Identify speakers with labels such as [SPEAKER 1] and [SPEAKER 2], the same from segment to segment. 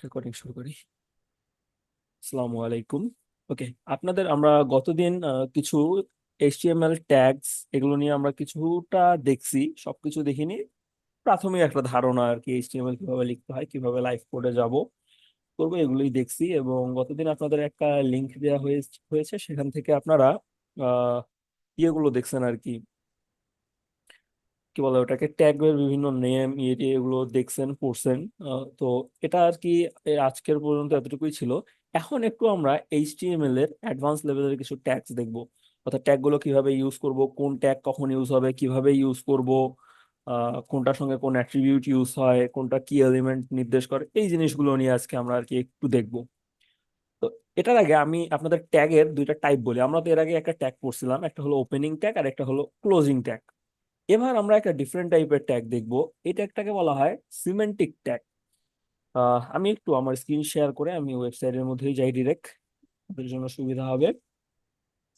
[SPEAKER 1] Recording শুরু করি। আসসালামু আলাইকুম। ওকে, আপনাদের আমরা গতদিন কিছু এইচটিএমএল ট্যাগস এগুলো নিয়ে আমরা কিছুটা দেখছি, সবকিছু দেখিনি। প্রাথমিক একটা ধারণা আর কি, এইচটিএমএল কিভাবে লিখতে হয়, কিভাবে লাইভ কোডে যাব করবো, এগুলোই দেখছি। এবং গতদিন আপনাদের একটা লিংক দেওয়া হয়েছে, সেখান থেকে আপনারা আহ ইয়েগুলো দেখছেন আর কি, কি বলে ওটাকে, ট্যাগের বিভিন্ন নেম এগুলো দেখছেন, পড়ছেন। তো এটা আর কি আজকের পর্যন্ত এতটুকুই ছিল। এখন একটু আমরা এইচটিএমএল এর অ্যাডভান্স লেভেলের কিছু ট্যাগস দেখবো, অর্থাৎ ট্যাগ গুলো কিভাবে ইউজ করব, কোন ট্যাগ কখন ইউজ হবে, কিভাবে ইউজ করব, কোনটার সঙ্গে কোন অ্যাট্রিবিউট ইউজ হয়, কোনটা কি এলিমেন্ট নির্দেশ করে, এই জিনিসগুলো নিয়ে আজকে আমরা আর কি একটু দেখবো। তো এটার আগে আমি আপনাদের ট্যাগের দুইটা টাইপ বলি। আমরা তো এর আগে একটা ট্যাগ পড়ছিলাম, একটা হলো ওপেনিং ট্যাগ আর একটা হলো ক্লোজিং ট্যাগ। এবার আমরা একটা ডিফারেন্ট টাইপের ট্যাগ দেখবো। এই ট্যাগটাকে বলা হয় সিমেন্টিক ট্যাগ। আমি একটু আমার স্ক্রিন শেয়ার করে আমি ওয়েবসাইটের মধ্যেই যাই ডিরেক্ট, আপনাদের জন্য সুবিধা হবে।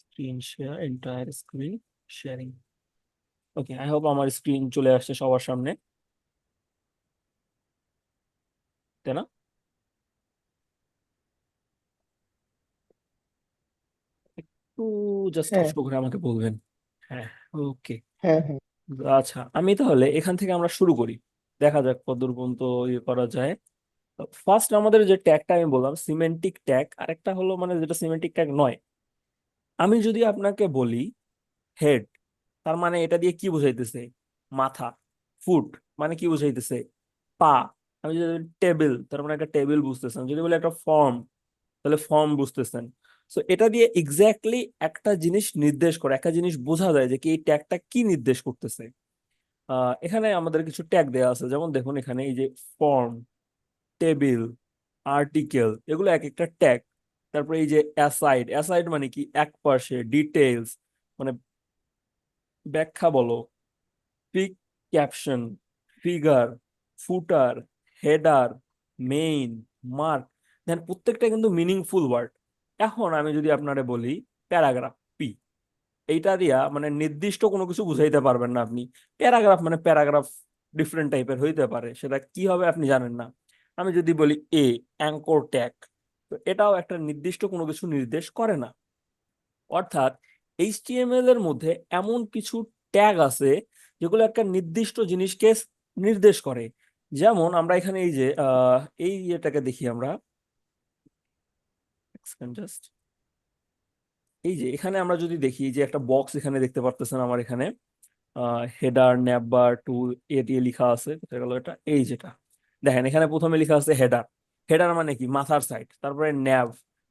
[SPEAKER 1] Screen share, entire screen sharing. Okay, I hope আমার স্ক্রিন চলে আসছে সবার সামনে, তাই না? একটু জাস্ট
[SPEAKER 2] হ্যাঁ,
[SPEAKER 1] কষ্ট করে আমাকে বলবেন। হ্যাঁ, ওকে।
[SPEAKER 2] হ্যাঁ, হ্যাঁ,
[SPEAKER 1] আচ্ছা, আমি তাহলে এখান থেকে আমরা শুরু করি, দেখা যাক কতদূর পর্যন্ত ইয়ে করা যায়। ফার্স্ট আমাদের যে ট্যাগটা আমি বললাম সিমেন্টিক ট্যাগ, আরেকটা হলো মানে যেটা সিমেন্টিক ট্যাগ নয়। আমি যদি আপনাকে বলি হেড, তার মানে এটা দিয়ে কি বুঝাইতেছে? মাথা। ফুট মানে কি বুঝাইতেছে? পা। আমি যদি টেবিল, তার মানে একটা টেবিল বুঝতেছেন। যদি বলি একটা ফর্ম, তাহলে ফর্ম বুঝতেছেন। সো এটা দিয়ে এক্স্যাক্টলি একটা জিনিস নির্দেশ করে, একটা জিনিস বোঝা যায় যে কি এই ট্যাগটা কি নির্দেশ করতেছে। এখানে আমাদের কিছু ট্যাগ দেওয়া আছে, যেমন দেখুন এখানে এই যে ফর্ম, টেবিল, আর্টিকেল, এগুলো এক একটা ট্যাগ। তারপরে এই যে অ্যাসাইড, অ্যাসাইড মানে কি এক পাশে, ডিটেইলস মানে ব্যাখ্যা বলো, পিক, ক্যাপশন, ফিগার, ফুটার, হেডার, মেইন, মার্ক। দেন প্রত্যেকটা কিন্তু মিনিংফুল ওয়ার্ড। এখন আমি যদি আপনারে বলি প্যারাগ্রাফ, পি, এইটা দিয়া মানে নির্দিষ্ট কোনো কিছু বুঝাইতে পারবেন না আপনি। প্যারাগ্রাফ মানে প্যারাগ্রাফ ডিফারেন্ট টাইপের হইতে পারে, সেটা কি হবে আপনি জানেন না। আমি যদি বলি এ, অ্যাঙ্কর ট্যাগ, তো এটাও একটা নির্দিষ্ট কোনো কিছু নির্দেশ করে না। অর্থাৎ এইচটিএমএল এর মধ্যে এমন কিছু ট্যাগ আছে যেগুলো একটা নির্দিষ্ট জিনিসকে নির্দেশ করে। যেমন আমরা এখানে এই যে এই এটাকে দেখি আমরা জাস্ট, এই যে এখানে আমরা যদি দেখি যে একটা বক্স এখানে দেখতে পারতেছেন আমার এখানে, হেডার ন্যাববার টু এ দিয়ে লেখা আছে, কোথায় গেল এটা, এই যেটা দেখেন এখানে প্রথমে লেখা আছে হেডার। হেডার মানে কি মাথার সাইড। তারপরে ন্যাব,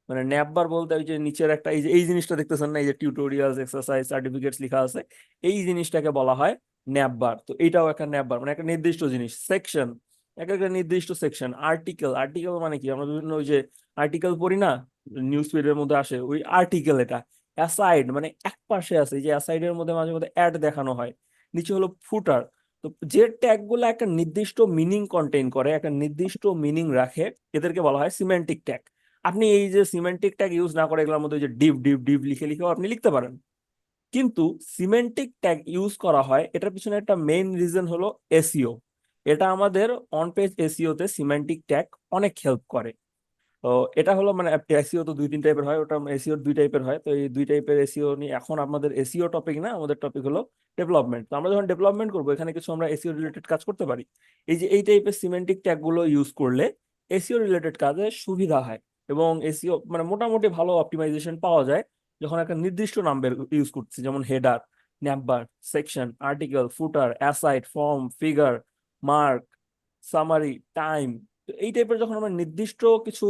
[SPEAKER 1] মানে ন্যাববার বলতে ওই যে নিচের একটা এই যে এই জিনিসটা দেখতেছেন না, এই যে টিউটোরিয়ালস, এক্সারসাইজ, সার্টিফিকেটস লেখা আছে, এই জিনিসটাকে বলা হয় ন্যাববার। তো এইটাও একটা ন্যাববার, মানে একটা নির্দিষ্ট জিনিস। সেকশন, এক একটা নির্দিষ্ট সেকশন। আর্টিকেল, আর্টিকেল মানে কি আমরা বিভিন্ন ওই যে আর্টিকেল পড়ি না, নিউজ ফিডের মধ্যে আসে, ওই আর্টিকেল এটা। অ্যাসাইড মানে এক পাশে আছে, এই যে অ্যাসাইডের মধ্যে মাঝে মধ্যে অ্যাড দেখানো হয়। নিচে হলো ফুটার। তো যে ট্যাগ গুলো একটা নির্দিষ্ট মিনিং কন্টেইন করে, একটা নির্দিষ্ট মিনিং রাখে, এদেরকে বলা হয় সিমেন্টিক ট্যাগ। আপনি এই যে সিমেন্টিক ট্যাগ ইউজ না করে এগুলোর মধ্যে যে ডিপ ডিপ ডিপ লিখে লিখেও আপনি লিখতে পারেন, কিন্তু সিমেন্টিক ট্যাগ ইউজ করা হয় এটার পিছনে একটা মেইন রিজন হলো এসইও। এটা আমাদের অন পেজ এসইও তে সিমেন্টিক ট্যাগ অনেক হেল্প করে। তো এটা হলো মানে এসইও তো দুই তিন টাইপের হয়, ওটা এসইও দুই টাইপের হয়। তো এই দুই টাইপের এসইও নিয়ে এখন আমাদের এসইও টপিক না, আমাদের টপিক হলো ডেভেলপমেন্ট। তো আমরা যখন ডেভেলপমেন্ট করবো এখানে কিছু আমরা এসইও রিলেটেড কাজ করতে পারি। এই যে এই টাইপের সিমেন্টিক ট্যাগ গুলো ইউজ করলে এসইও রিলেটেড কাজে সুবিধা হয়, এবং এসইও মানে মোটামুটি ভালো অপটিমাইজেশন পাওয়া যায় যখন একটা নির্দিষ্ট নাম্বার ইউজ করছি, যেমন header, number, section, article, footer, aside, form, figure, mark, summary, time. তো এই টাইপের যখন আমরা নির্দিষ্ট কিছু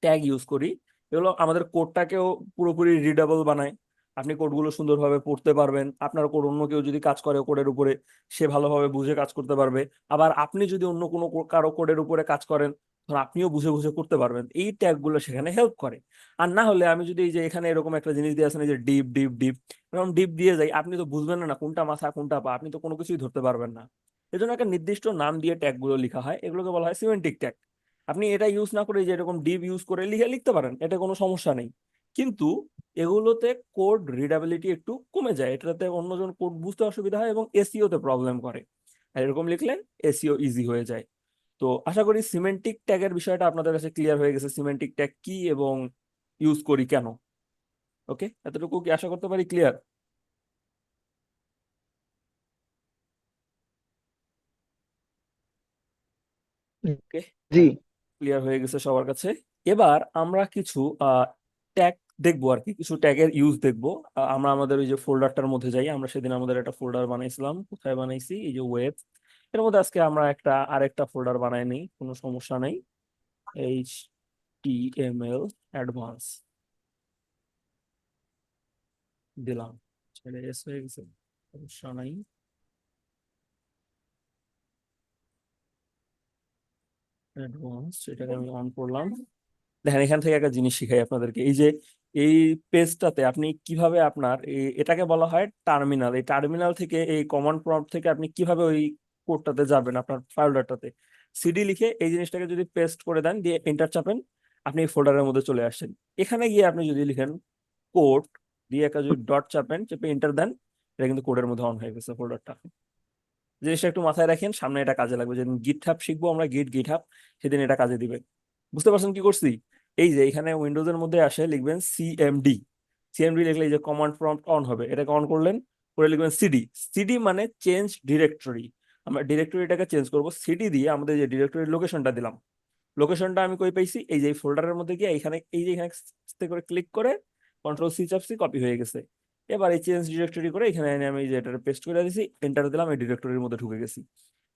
[SPEAKER 1] ট্যাগ ইউজ করি, এগুলো আমাদের কোডটাকেও পুরোপুরি রিডেবল বানায়। আপনি কোডগুলো সুন্দরভাবে পড়তে পারবেন, আপনার কোড অন্য কেউ যদি কাজ করে কোডের উপরে, সে ভালোভাবে বুঝে কাজ করতে পারবে। আবার আপনি যদি অন্য কোনো কারো কোডের উপরে কাজ করেন, তখন আপনিও বুঝে বুঝে করতে পারবেন। এই ট্যাগ গুলো সেখানে হেল্প করে। আর না হলে আমি যদি এই যে এখানে এরকম একটা জিনিস দিয়ে আসেন, এই যে ডিপ ডিপ ডিপ, এরকম ডিপ দিয়ে যাই, আপনি তো বুঝবেন না কোনটা মাথা কোনটা পা, আপনি তো কোনো কিছুই ধরতে পারবেন না। এজন্য একটা নির্দিষ্ট নাম দিয়ে ট্যাগ গুলো লেখা হয়, এগুলোকে বলা হয় সিমেন্টিক ট্যাগ। আপনি এটা ইউজ না করে যে এরকম ডিপ ইউজ করে লিখে লিখতে পারেন, এটা কোনো সমস্যা নেই। কিন্তু এগুলোতে কোড রিডাবিলিটি একটু কমে যায়, এটাতে অন্যজন কোড বুঝতে অসুবিধা হয় এবং এসইও তে প্রবলেম করে। আর এরকম লিখলে এসইও ইজি হয়ে যায়। তো আশা করি সিমেন্টিক ট্যাগের বিষয়টা আপনাদের কাছে ক্লিয়ার হয়ে গেছে, সিমেন্টিক ট্যাগ কি এবং ইউজ করি কেন। ওকে, এতটুকু কি আশা করতে পারি ক্লিয়ার? ওকে,
[SPEAKER 2] জি।
[SPEAKER 1] ক্লিয়ার হয়ে গেছে সবার কাছে। এবার আমরা কিছু ট্যাগ দেখবো আর কি, কিছু ট্যাগের ইউজ দেখবো। আমরা আমাদের ওই যে ফোল্ডারটার মধ্যে যাই, আমরা সেদিন আমাদের একটা ফোল্ডার বানাইছিলাম, কোথায় বানাইছি, এই যে ওয়েব। এর মধ্যে আজকে আমরা আরেকটা ফোল্ডার বানাই নিই, কোনো সমস্যা নেই। HTML অ্যাডভান্স দিলাম, ছেড়ে এস হয়ে গেছে, সমস্যা নাই। অ্যাডভান্স এটাকে আমি অন করলাম। দেখেন এখান থেকে একটা জিনিস শিখাই আপনাদেরকে, এই যে এই পেজটাতে আপনি কিভাবে আপনার এটাকে বলা হয় টার্মিনাল, এই টার্মিনাল থেকে এই কমান্ড প্রম্পট থেকে আপনি কিভাবে ওই কোডটাতে যাবেন আপনার ফোল্ডারটাতে। সিডি লিখে এই জিনিসটাকে যদি পেস্ট করে দেন, দিয়ে এন্টার চাপেন, আপনি এই ফোল্ডারের মধ্যে চলে আসছেন। এখানে গিয়ে আপনি যদি লিখেন কোড, দিয়ে একটা যদি ডট চাপেন, চেপে এন্টার দেন, এটা কিন্তু কোডের মধ্যে অন হয়ে গেছে ফোল্ডারটা। জিনিসটা একটু মাথায় রাখেন, সামনে এটা কাজে লাগবে, যেদিন গিট হাব শিখবো আমরা, গিট হাব, সেদিন এটা কাজে দিবে। বুঝতে পারছেন কি করছি? এই যে এখানে উইন্ডোজের মধ্যে আসে লিখবেন সিএমডি। সিএমডি লিখলে এই যে কমান্ড প্রম্পট অন হবে, এটাকে অন করলেন, করে লিখবেন সিডি। সিডি মানে চেঞ্জ ডিরেক্টরি, আমরা ডিরেক্টরিটাকে চেঞ্জ করব। সিডি দিয়ে আমাদের যে ডিরেক্টরির লোকেশনটা দিলাম, লোকেশনটা আমি কই পাইছি, এই যে ফোল্ডারের মধ্যে গিয়ে এখানে, এই যে এখানে আস্তে করে ক্লিক করে কন্ট্রোল সি চাপছি, কপি হয়ে গেছে। এবার এই চেঞ্জ ডিরেক্টরি করে এখানে এনে আমি যে এটা পেস্ট করে দিয়েছি, এন্টার দিলাম, এই ডিরেক্টরির মধ্যে ঢুকে গেছি।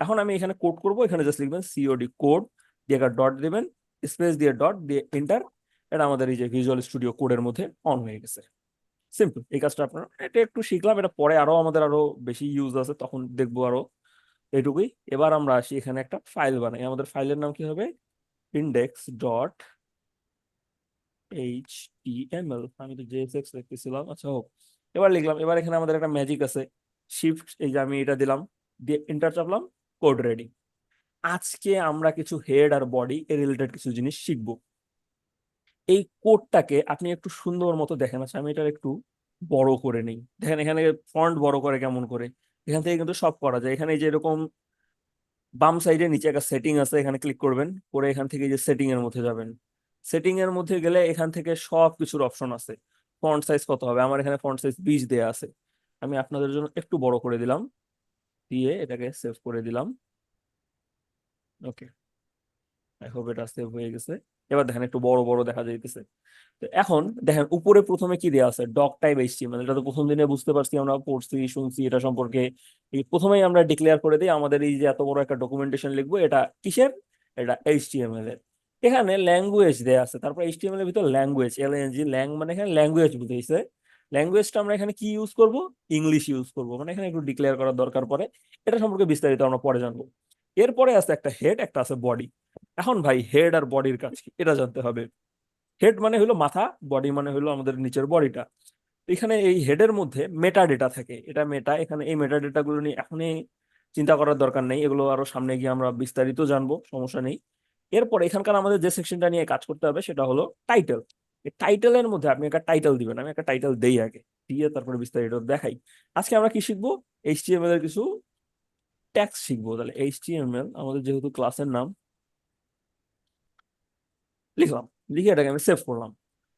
[SPEAKER 1] এখন আমি এখানে কোড করব, এখানে জাস্ট লিখবেন সিওডি কোড, দিয়ে একটা ডট দিবেন, স্পেস দিয়ে ডট দিয়ে এন্টার। এটা আমাদের এই যে ভিজুয়াল স্টুডিও কোডের মধ্যে অন হয়ে গেছে। সিম্পল, এই কাজটা আপনারা, এটা একটু শিখলাম, এটা পরে আরো আমাদের আরো বেশি ইউজ আছে, তখন দেখবো আরো। এইটুকুই। এবার আমরা আসি এখানে একটা ফাইল বানাই, আমাদের ফাইলের নাম কি হবে, index.html। আমি তো জেএসএক্স লিখতেছিলাম, আচ্ছা হোক। এবার লিখলাম, এবার এখানে আমাদের একটা ম্যাজিক আছে, শিফট, এই যে আমি এটা দিলাম, দিয়ে এন্টার চাপলাম, কোড রেডি। আজকে আমরা কিছু হেড আর বডি এর রিলেটেড কিছু জিনিস শিখবো। এই কোডটাকে আপনি একটু সুন্দর মতো দেখেন, আচ্ছা আমি এটা একটু বড় করে নিই, দেখেন এখানে ফন্ট বড় করে কেমন করে। এখান থেকে কিন্তু সব করা যায়, এখানে এই যে এরকম বাম সাইডে নিচে একটা সেটিং আছে, এখানে ক্লিক করবেন, করে এখান থেকে যে সেটিং এর মধ্যে যাবেন। সেটিং এর মধ্যে গেলে এখান থেকে সব কিছুর অপশন আছে। ফন্ট সাইজ কত হবে, আমার এখানে ফন্ট সাইজ 20 দেয়া আছে, আমি আপনাদের জন্য একটু বড় করে দিলাম, দিয়ে এটাকে সেভ করে দিলাম। ওকে, আই হোপ এটা সেভ হয়ে গেছে। এবার দেখেন একটু বড় বড় দেখা যাইতেছে। তো এখন দেখেন উপরে প্রথমে কি দেওয়া আছে, ডক টাইপ এইচটিএমএল। এটা তো প্রথম দিনে বুঝতে পারছি, আমরা পড়ছি শুনছি এটা সম্পর্কে। এই প্রথমেই আমরা ডিক্লেয়ার করে দিই আমাদের এই যে এত বড় একটা ডকুমেন্টেশন লিখবো, এটা কিসের, এটা এইচটিএমএল এর। এখানে ল্যাঙ্গুয়েজ দেয়া আছে, তারপর এইচটিএমএল এর ভিতর ল্যাঙ্গুয়েজ, এলএনজি, ল্যাং মানে এখানে ল্যাঙ্গুয়েজ বুঝাইছে। ল্যাঙ্গুয়েজটা আমরা এখানে কি ইউজ করব, ইংলিশ ইউজ করব, মানে এখানে একটু ডিক্লেয়ার করার দরকার পড়ে। এটা সম্পর্কে বিস্তারিত আমরা পরে জানবো। এরপরে আছে একটা হেড, একটা আছে বডি। এখন ভাই হেড আর বডির কাজ কি এটা জানতে হবে। হেড মানে হলো মাথা, বডি মানে হলো আমাদের নিচের বডিটা। এখানে এই হেডের মধ্যে মেটা ডেটা থাকে, এটা মেটা, এখানে এই মেটা ডেটা গুলো নিয়ে এখনই চিন্তা করার দরকার নেই, এগুলো আরো সামনে গিয়ে আমরা বিস্তারিত জানবো, সমস্যা নেই। এরপর এখানকার আমাদের যে সেকশনটা নিয়ে কাজ করতে হবে সেটা হলো টাইটেল। এই টাইটেলের মধ্যে আপনি একটা টাইটেল দিবেন, আমি একটা টাইটেল দেই আগে, দিয়ে তারপরে বিস্তারিত দেখাই। আজকে আমরা কি শিখবো, এইচটিএমএল এর কিছু ট্যাগস শিখবো। তাহলে এইচটিএমএল আমাদের যেহেতু ক্লাসের নাম, লিখলাম, লিখে এটাকে আমি সেভ করলাম।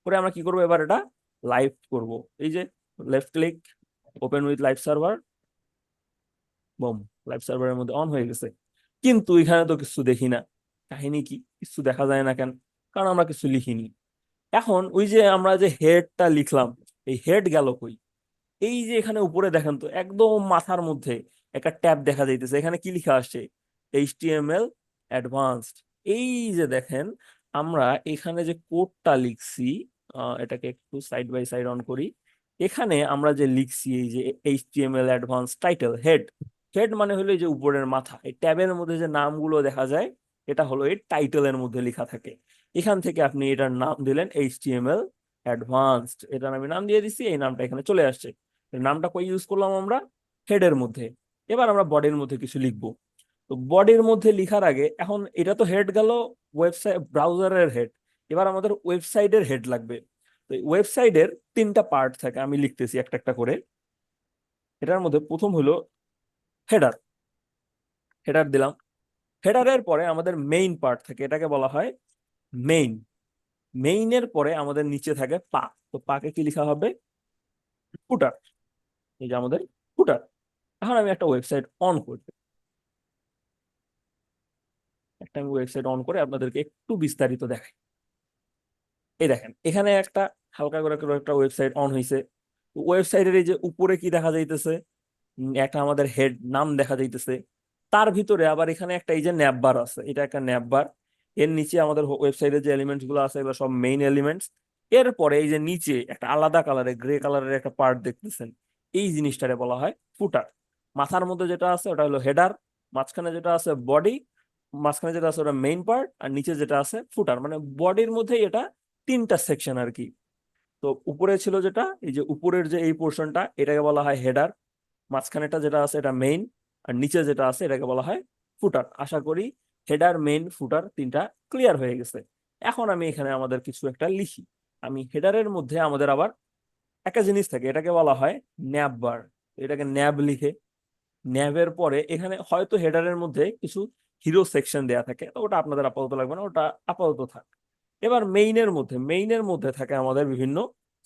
[SPEAKER 1] করে আমরা কি করবো, এবার এটা লাইভ করব। এই যে left click, open with live server, বম, লাইভ সার্ভারের মধ্যে অন হয়ে গেছে। কিন্তু এখানে তো কিছু দেখি না, কাহিনী কি, কিছু দেখা যায় না কেন? কারণ আমরা কিছু লিখিনি। এখন ওই যে আমরা যে হেডটা লিখলাম, এই হেড গেল কই? এই যে এখানে উপরে দেখেন তো, একদম মাথার মধ্যে একটা ট্যাব দেখা যাইতেছে, এখানে কি লেখা আসছে, এইচটিএমএল অ্যাডভান্সড। এই যে দেখেন, আমরা এখানে যে কোডটা লিখছি, এটাকে একটু সাইড বাই সাইড অন করি। এখানে আমরা যে লিখছি এই যে HTML advance title head, head মানে হলো এই যে উপরের মাথা, এই ট্যাবের মধ্যে যে নামগুলো দেখা যায়, এটা হলো এই টাইটেলের মধ্যে লেখা থাকে। এখান থেকে আপনি এটার নাম দিলেন এইচটিএমএল অ্যাডভান্সড, এটার আমি নাম দিয়ে দিচ্ছি, এই নামটা এখানে চলে আসছে। এর নামটা কই ইউজ করলাম আমরা, হেডের মধ্যে। এবার আমরা বডির মধ্যে কিছু লিখবো। তো বডির মধ্যে লিখার আগে, এখন এটা তো হেড গেল, ওয়েবসাইট ব্রাউজারের হেড। এবার আমাদের ওয়েবসাইটের হেড লাগবে। তো ওয়েবসাইটের তিনটা পার্ট থাকে, আমি লিখতেছি একটা একটা করে। এটার মধ্যে প্রথম হলো হেডার, হেডার দিলাম। হেডারের পরে আমাদের মেইন পার্ট থাকে, এটাকে বলা হয় মেইন। মেইনের পরে আমাদের নিচে থাকে পা, তো পাকে কি লেখা হবে? ফুটার। এই যে আমাদের ফুটার। এখন আমি একটা ওয়েবসাইট অন করি, একটা আমি ওয়েবসাইট অন করে আপনাদেরকে একটু বিস্তারিত দেখাই। এই দেখেন এখানে একটা হালকা করে করে একটা ওয়েবসাইট অন হয়েছে। ওয়েবসাইটের এই যে উপরে কি দেখা যাইতেছে, একটা আমাদের হেড নাম দেখা যাইতেছে। তার ভিতরে আবার এখানে একটা এই যে ন্যাব বার আছে, এটা একটা ন্যাব বার। এর নিচে আমাদের ওয়েবসাইটের যে এলিমেন্টস গুলো আছে এগুলো সব মেইন এলিমেন্টস। এরপরে এই যে নিচে একটা আলাদা কালারের গ্রে কালারের একটা পার্ট দেখতেছেন, এই জিনিসটারে বলা হয় ফুটার। মাথার মধ্যে যেটা আছে ওটা হলো হেডার, মাঝখানে যেটা আছে বডি, মাঝখানে যেটা আছে ওটা মেইন পার্ট, আর নিচে যেটা আছে ফুটার। মানে বডির মধ্যে এটা তিনটা সেকশন আর কি। তো উপরে ছিল যেটা, এই যে উপরের যে এই পোর্শনটা এটাকে বলা হয় হেডার, মাঝখানেটা যেটা আছে এটা মেইন, আর নিচে যেটা আছে এটাকে বলা হয় ফুটার। আশা করি হেডার মেইন ফুটার তিনটা ক্লিয়ার হয়ে গেছে। এখন আমি এখানে আমাদের কিছু একটা লিখি। আমি হেডারের মধ্যে আমাদের আবার একটা জিনিস থাকে, এটাকে বলা হয় ন্যাব বার। এটাকে ন্যাব লিখে, ন্যাবের পরে এখানে হয়তো হেডারের মধ্যে কিছু হিরো সেকশন দেয়া থাকে, তো ওটা আপনাদের আপাতত লাগবে না, ওটা আপাতত থাক। এবার মেইনের মধ্যে থাকে আমাদের বিভিন্ন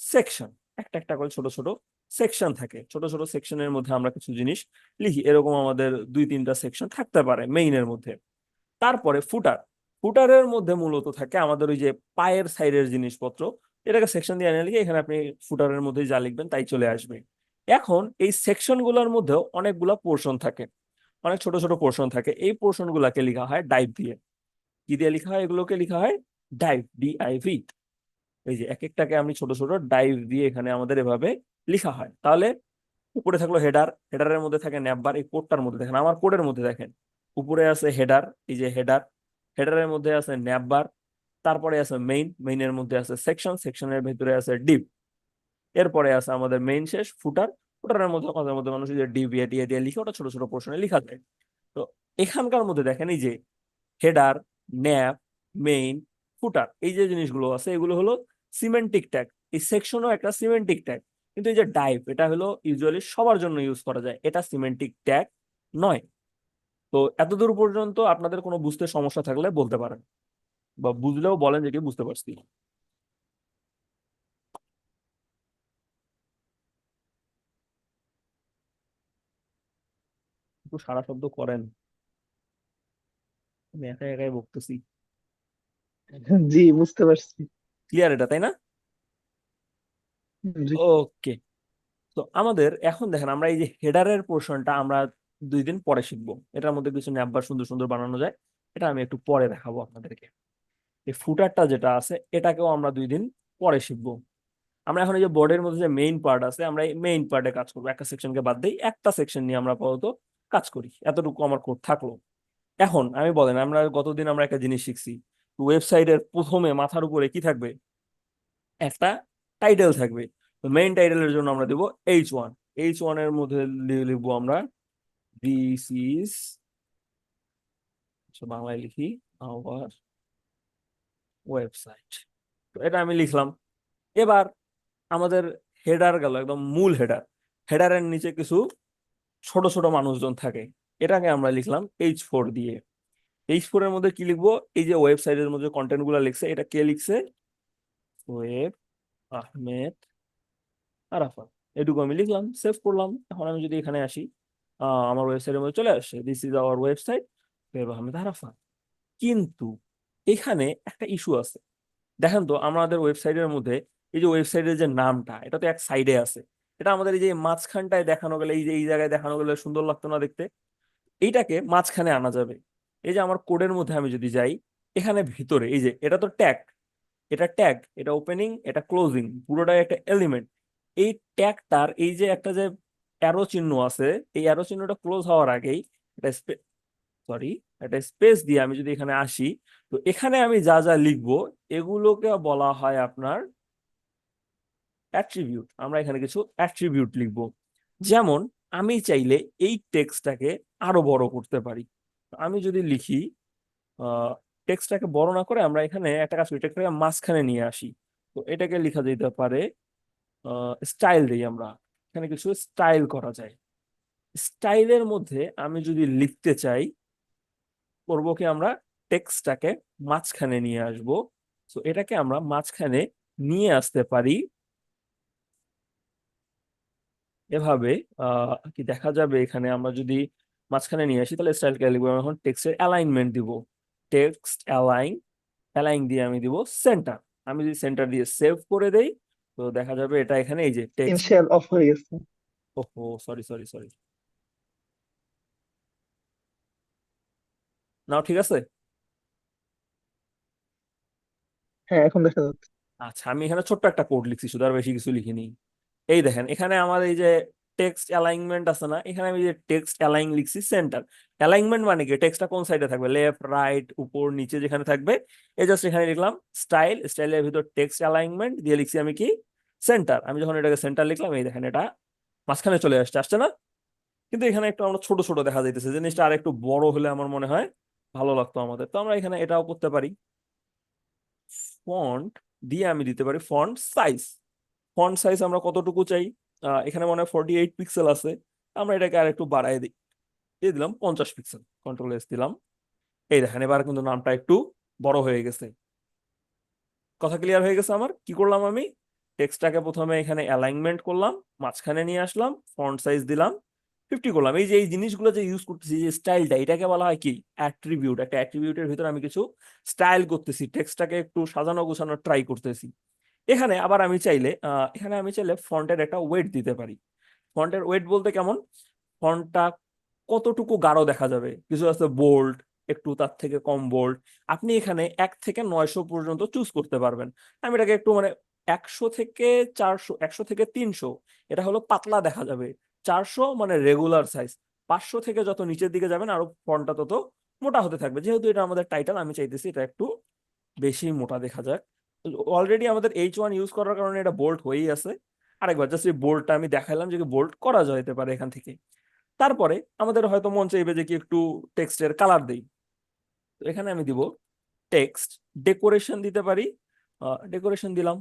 [SPEAKER 1] সেকশন, একটা একটা করে ছোট ছোট সেকশন থাকে। ছোট ছোট সেকশনের মধ্যে আমরা কিছু জিনিস লিখি, এরকম আমাদের 2-3টা সেকশন থাকতে পারে মেইনের মধ্যে। তারপরে ফুটার, ফুটারের মধ্যে মূলত থাকে আমাদের ওই যে পায়ের সাইডের জিনিসপত্র। এটাকে সেকশন দিয়ে আনে লিখে এখানে আপনি ফুটারের মধ্যে যা লিখবেন তাই চলে আসবে। এখন এই সেকশন গুলোর মধ্যেও অনেকগুলা পোর্শন থাকে, অনেক ছোট ছোট পোর্শন থাকে। এই পোর্শন গুলাকে লেখা হয় ডাইভ দিয়ে। কি দিয়ে লেখা হয়? এগুলোকে লেখা হয় ডাইভ, DIV। এই যে এক একটাকে আমি ছোট ছোট ডাইভ দিয়ে এখানে আমাদের এভাবে লেখা হয়। তাহলে উপরে থাকলো হেডার, হেডারের মধ্যে থাকে ন্যাববার। এই কোডটার মধ্যে দেখেন, আমার কোডের মধ্যে দেখেন উপরে আছে হেডার, এই যে হেডার, হেডারের মধ্যে আছে ন্যাববার, তারপরে আছে মেইন, মেইনের মধ্যে আছে সেকশন, সেকশনের ভিতরে আছে ডিপ, এরপরে আছে আমাদের মেইন শেষ ফুটার। ফুটারের মধ্যে কথার মধ্যে মানুষ যে ডিপ দিয়ে দিয়ে লিখে ওটা ছোট ছোট পোর্শনে লেখা যায়। তো এখানকার মধ্যে দেখেন এই যে হেডার, ন্যাব, মেইন, ফুটার, এই যে জিনিসগুলো আছে এগুলো হলো সিমেন্টিক ট্যাগ। এই সেকশনও একটা সিমেন্টিক ট্যাগ। কিন্তু এই যে ডাইভ, এটা হলো ইউজুয়ালি সবার জন্য ইউজ করা যায়, এটা সিমেন্টিক ট্যাগ নয়। তো এতদূর পর্যন্ত আপনাদের কোনো বুঝতে সমস্যা থাকলে বলতে পারেন, বা বুঝলেও বলেন যে কি বুঝতে পারছি। একটু সারা শব্দ করেন, আমি একাই একাই বকতেছি।
[SPEAKER 2] জি, বুঝতে পারছি।
[SPEAKER 1] ক্লিয়ার এটা, তাই না?
[SPEAKER 2] জি।
[SPEAKER 1] ওকে। তো আমাদের এখন দেখেন আমরা এই যে হেডারের পোর্শনটা আমরা 2 দিন পরে শিখবো। এটার মধ্যে কিছু ন্যাববার সুন্দর সুন্দর বানানো যায়, এটা আমি একটু পরে দেখাবো আপনাদেরকে। এই ফুটারটা যেটা আছে এটাকেও আমরা 2 দিন পরে শিখবো। আমরা এখন এই যে বোর্ডের মধ্যে যে মেইন পার্ট আছে, আমরা এই মেইন পার্টে কাজ করবো। একটা সেকশনকে বাদ দিই, একটা সেকশন নিয়ে আমরা আপাতত কাজ করি। এতটুকু আমার কোড থাকলো। এখন আমি বলেন, আমরা গতদিন আমরা একটা জিনিস শিখছি, ওয়েবসাইটের প্রথমে মাথার উপরে কি থাকবে? একটা টাইটেল থাকবে। তো মেইন টাইটেলের জন্য আমরা দেবো H1। H1 এর মধ্যে লিখবো আমরা দিস ইজ, বাংলায় লিখি আওয়ার ওয়েবসাইট। তো এটা আমি লিখলাম। এবার আমাদের হেডার গেল, একদম মূল হেডার। হেডারের নিচে কিছু ছোট ছোট মানুষজন থাকে, এটাকে আমরা লিখলাম H4 দিয়ে। H4 এর মধ্যে কি লিখবো? এই যে ওয়েবসাইটের মধ্যে কন্টেন্ট গুলো লিখছে, এটা কে লিখছে? ওয়েব আহমেদ আরাফাত। এটুকু আমি লিখলাম, সেভ করলাম। এখন আমি যদি এখানে আসি, আমার ওয়েবসাইটের মধ্যে চলে আসছে this is our website web Ahmed Arafat. কিন্তু এখানে একটা ইস্যু আছে। দেখেন তো আমাদের ওয়েবসাইটের মধ্যে এই যে ওয়েবসাইটের যে নামটা, এটা তো এক সাইডে আছে। এটা আমাদের এই যে মাঝখানটায় দেখানো গেলে, এই যে এই জায়গায় দেখানো গেলে সুন্দর লাগতো না দেখতে? এইটাকে মাঝখানে আনা যাবে। এই যে আমার কোডের মধ্যে আমি যদি যাই, এখানে ভিতরে এই যে এটা তো ট্যাগ, এটা ট্যাগ, এটা ওপেনিং, এটা ক্লোজিং, পুরোটাই একটা এলিমেন্ট। এই ট্যাগটার এই যে একটা যে অ্যারো চিহ্ন আছে, এই অ্যারো চিহ্নটা ক্লোজ হওয়ার আগেই এটা সরি, একটা স্পেস দিয়ে আমি যদি এখানে আসি, তো এখানে আমি যা যা লিখবো এগুলোকে বলা হয় আপনার অ্যাট্রিবিউট। আমরা এখানে কিছু অ্যাট্রিবিউট লিখবো। যেমন আমি চাইলে এই টেক্সটটাকে আরো বড় করতে পারি। আমি যদি লিখি, টেক্সটটাকে বড় না করে আমরা এখানে একটা কাজ করি, টেক্সটটাকে মাঝখানে নিয়ে আসি। তো এটাকে লেখা যেতে পারে স্টাইল দিই আমরা। এখানে কিছু স্টাইল করা যায়। স্টাইলের মধ্যে আমি যদি লিখতে চাই করবো কি আমরা টেক্সটটাকে মাঝখানে নিয়ে আসবো। তো এটাকে আমরা মাঝখানে নিয়ে আসতে পারি এভাবে। কি দেখা যাবে এখানে আমরা যদি মাঝখানে নিয়ে আসি তাহলে স্টাইল কে লিখবো, এখন টেক্সটের অ্যালাইনমেন্ট দিব। টেক্সট অ্যালাইন, অ্যালাইন দিয়ে আমি দিব সেন্টার। আমি যদি সেন্টার দিয়ে সেভ করে দেই তো দেখা যাবে এটা এখানে এই যে টেক্সট।
[SPEAKER 2] ইনশিয়াল অফ হয়ে গেছে।
[SPEAKER 1] ওহো, সরি সরি সরি। নাও ঠিক আছে।
[SPEAKER 2] হ্যাঁ, এখন দেখা যাচ্ছে।
[SPEAKER 1] আচ্ছা, আমি এখানে ছোট্ট একটা কোড লিখছি শুধু, আর বেশি কিছু লিখিনি। এই দেখেন এখানে আমার এই যে টেক্সট অ্যালাইনমেন্ট আছে না, এখানে আমি যে টেক্সট অ্যালাইন লিখছি সেন্টার। অ্যালাইনমেন্ট মানে কি, টেক্সটটা কোন সাইডে থাকবে, লেফট রাইট উপর নিচে যেখানে থাকবে। এই জাস্ট এখানে লিখলাম স্টাইল, স্টাইলের ভিতর টেক্সট অ্যালাইনমেন্ট দিয়ে লিখছি আমি কি সেন্টার। আমি যখন এটাকে সেন্টার লিখলাম এই দেখেন এটা মাঝখানে চলে আসছে, আসছে না? কিন্তু এখানে একটু আমরা ছোট ছোট দেখা যাইতেছে, জিনিসটা আর একটু বড় হলে আমার মনে হয় ভালো লাগতো আমাদের। তো আমরা এখানে এটাও করতে পারি। ফন্ট দিয়ে আমি দিতে পারি ফন্ট সাইজ। ফন্ট সাইজ আমরা কতটুকু চাই, এখানে মনে হয় 48 পিক্সেল আছে। আমরা এটাকে আর একটু বাড়াই দিই, দিয়ে দিলাম 50 পিক্সেল, কন্ট্রোল এস দিলাম। এই দেখেন এবার কিন্তু নামটা একটু বড় হয়ে গেছে। কথা ক্লিয়ার হয়ে গেছে আমার? কি করলাম আমি, টেক্সটটাকে প্রথমে এখানে অ্যালাইনমেন্ট করলাম, মাঝখানে নিয়ে আসলাম, ফন্ট সাইজ দিলাম 50 করলাম। এই যে এই জিনিসগুলো যে ইউজ করতেছি, যে স্টাইলটা, এটাকে বলা হয় কি অ্যাট্রিবিউট। একটা অ্যাট্রিবিউটের ভিতরে আমি কিছু স্টাইল করতেছি, টেক্সটটাকে একটু সাজানো গোছানো ট্রাই করতেছি। এখানে আবার আমি চাইলে এখানে আমি চাইলে ফন্টের একটা ওয়েট দিতে পারি। ফন্টের ওয়েট বলতে কেমন, ফন্টটা কতটুকু গাঢ় দেখা যাবে, কিছু আছে বোল্ড, একটু তার থেকে কম বোল্ড। আপনি এখানে 1 থেকে 900 পর্যন্ত চুজ করতে পারবেন। আমি এটাকে একটু মানে 100 থেকে 400, 100 থেকে 300 এটা হলো পাতলা দেখা যাবে। 400 মানে রেগুলার সাইজ। 500 থেকে যত নিচের দিকে যাবেন আরো ফন্টটা তত মোটা হতে থাকবে। যেহেতু এটা আমাদের টাইটেল, আমি চাইতেছি এটা একটু বেশি মোটা দেখা যাক। অলরেডি আমাদের H1 ইউজ করার কারণে এটা বোল্ড হয়েই আছে। আরেকবার জাস্ট এই বোল্ডটা আমি দেখাইলাম যে বোল্ড করা যেতে পারে এখান থেকে। তারপরে আমাদের হয়তো মন চাইবে যে কি একটু টেক্সটের কালার দেই। তো এখানে আমি দিব টেক্সট ডেকোরেশন দিতে পারি। ডেকোরেশন দিলাম,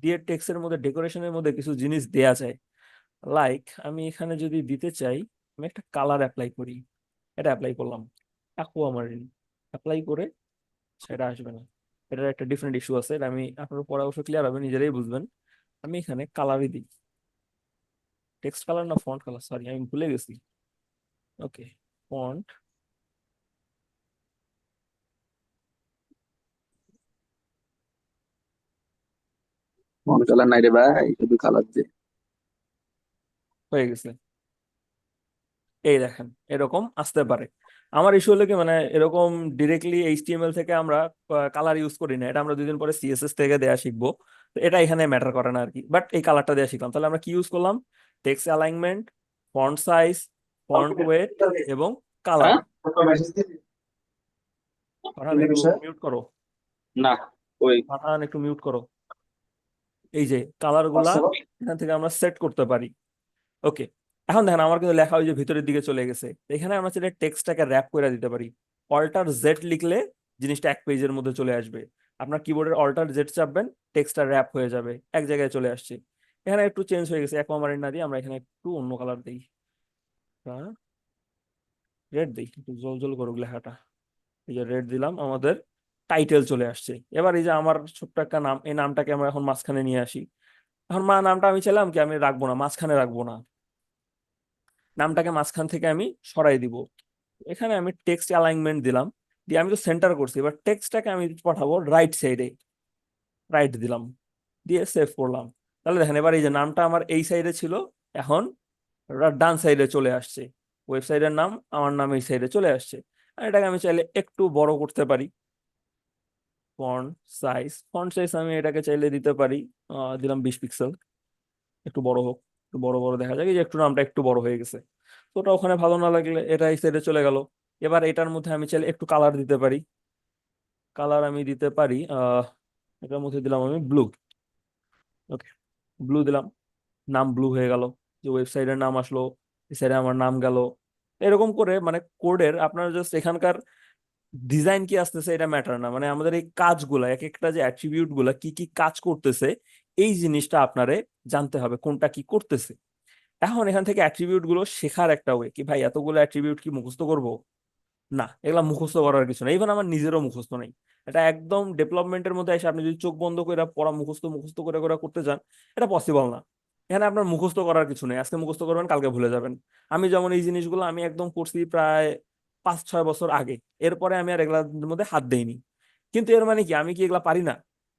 [SPEAKER 1] দিয়ে টেক্সটের মধ্যে ডেকোরেশনের মধ্যে কিছু জিনিস দেয়া যায়। লাইক আমি এখানে যদি দিতে চাই, আমি একটা কালার অ্যাপ্লাই করি। এটা অ্যাপ্লাই করলাম, অ্যাকুয়ামারিন। অ্যাপ্লাই করে সেটা আসবে না, এটার একটা ডিফারেন্ট ইস্যু আছে, এটা আমি আপনার পরে অবশ্য ক্লিয়ার হবে, নিজেরাই বুঝবেন। আমি এখানে কালারই দিই, টেক্সট কালার না ফন্ট কালার, সরি আমি ভুলে গেছি। ওকে, ফন্ট।
[SPEAKER 3] মন কালার নাই রে ভাই, শুধু কালার দিয়ে।
[SPEAKER 1] হয়ে গেছে। এই দেখেন এরকম আসতে পারে। আমার ইস্যু হলো কি, মানে এরকম ডিরেক্টলি এইচটিএমএল থেকে আমরা কালার ইউজ করি না, এটা আমরা 2 দিন পরে সিএসএস থেকে দেয়া শিখবো। তো এটা এখানে ম্যাটার করে না আর কি, বাট এই কালারটা দেয়া শিখলাম। তাহলে আমরা কি ইউজ করলাম, text alignment, font size, font wait এবং কালার।
[SPEAKER 3] হ্যাঁ,
[SPEAKER 1] ফারহান একটু মিউট করো,
[SPEAKER 3] না ওই
[SPEAKER 1] ফারহান একটু মিউট করো। এই যে কালার গুলা এখান থেকে আমরা সেট করতে পারি। ওকে, এখন দেখেন আমার কিন্তু লেখা ওই যে ভিতরের দিকে চলে গেছে। তো এখানে আমরা চাইলে টেক্সটটাকে র্যাপ করে দিতে পারি। অল্টার জেড লিখলে জিনিসটা এক পেজের মধ্যে চলে আসবে। আপনার কিবোর্ডের অল্টার জেড চাপবেন, টেক্সটটা র্যাপ হয়ে যাবে, এক জায়গায় চলে আসছে। এখানে একটু চেঞ্জ হয়ে গেছে, অ্যাকুয়ামারিন না দিয়ে আমরা এখানে একটু অন্য কালার দিই, রেড দিই, একটু জল জল করুক লেখাটা। এই যে রেড দিলাম, আমাদের টাইটেল চলে আসছে। এবার এই যে আমার ছোট্ট একটা নাম, এই নামটাকে আমরা এখন মাঝখানে নিয়ে আসি। এখন নামটা আমি চাইলাম কি আমি রাখবো না, মাঝখানে রাখবো না, নামটাকে মাঝখান থেকে আমি সরাই দিব। এখানে আমি টেক্সট অ্যালাইনমেন্ট দিলাম, দিয়ে আমি তো সেন্টার করছি, এবার টেক্সটটাকে আমি পাঠাবো রাইট সাইডে, রাইট দিলাম, দিয়ে সেভ করলাম। তাহলে দেখেন এবার এই যে নামটা আমার এই সাইডে ছিল, এখন ডান সাইডে চলে আসছে। ওয়েবসাইটের নাম, আমার নাম এই সাইডে চলে আসছে। আর এটাকে আমি চাইলে একটু বড় করতে পারি। ফন্ট সাইজ আমি এটাকে চাইলে দিতে পারি, দিলাম 20 পিক্সেল, একটু বড় হোক, একটু বড় বড় দেখা যায়, এই যে একটু নামটা একটু বড় হয়ে গেছে। তো ওটা ওখানে ভালো না লাগলে এটা এই সাইডে চলে গেল। এবার এটার মধ্যে আমি চাইলে একটু কালার দিতে পারি। কালার আমি দিতে পারি এটার মধ্যে দিলাম আমি ব্লু। ওকে, ব্লু দিলাম, নাম ব্লু হয়ে গেল, যে ওয়েবসাইটের নাম আসলো, এই সাইডে আমার নাম গেল। এরকম করে মানে কোডের আপনার জাস্ট এখানকার ডিজাইন কি আসতেছে এটা ম্যাটার না, মানে আমাদের এই কাজগুলা, এক একটা যে অ্যাট্রিবিউট গুলা কি কি কাজ করতেছে, এই জিনিসটা আপনারে জানতে হবে কোনটা কি করতেছে। এখন এখান থেকে অ্যাট্রিবিউট গুলো শেখার একটা ওয়ে কি, ভাই এতগুলো অ্যাট্রিবিউট কি মুখস্থ করব? না, এগুলা মুখস্থ করার কিছু না, ইভেন আমার নিজেরও মুখস্থ নেই। এটা একদম ডেভেলপমেন্টের মধ্যে এসে আপনি যদি চোখ বন্ধ করে পড়া মুখস্থ মুখস্থ করে করে করতে চান, এটা পসিবল না। এখানে আপনার মুখস্থ করার কিছু নেই, আজকে মুখস্থ করবেন কালকে ভুলে যাবেন। আমি যেমন এই জিনিসগুলো আমি একদম করছি প্রায় 5-6 বছর আগে, এরপরে আমি আর এগুলার মধ্যে হাত দেইনি। কিন্তু এর মানে কি আমি কি এগুলা পারি না?